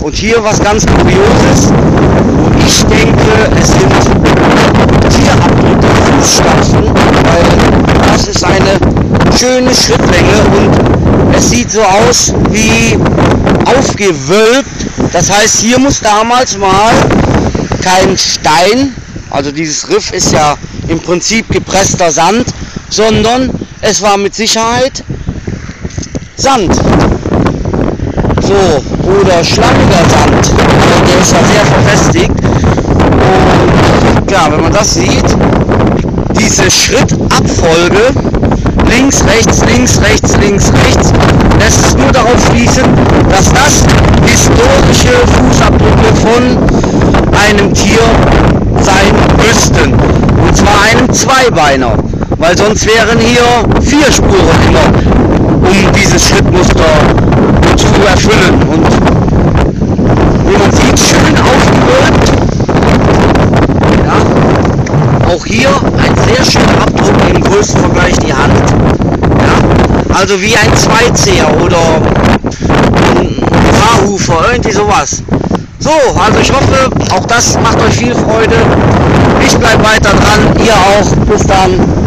Und hier was ganz Kurioses, wo ich denke, es sind Tierabdrücke, Fußstapfen, weil das ist eine schöne Schrittlänge und es sieht so aus wie aufgewölbt. Das heißt, hier muss damals mal kein Stein, also dieses Riff ist ja im Prinzip gepresster Sand, sondern es war mit Sicherheit Sand. So, oder schlammiger Sand, der ist ja sehr verfestigt. Und ja, wenn man das sieht, diese Schrittabfolge, links, rechts, links, rechts, links, rechts, lässt es nur darauf schließen, dass das historische Fußabdrücke von einem Tier sein müssten. Und zwar einem Zweibeiner, weil sonst wären hier 4 Spuren immer, um dieses Schrittmuster zu erfüllen. Und wie man sieht, schön aufgewölbt. Ja. Auch hier ein sehr schöner Abdruck, im größten Vergleich die Hand. Ja. Also wie ein Zweizäher oder ein Haarhufer, irgendwie sowas. So, also ich hoffe, auch das macht euch viel Freude. Ich bleibe weiter dran, ihr auch. Bis dann.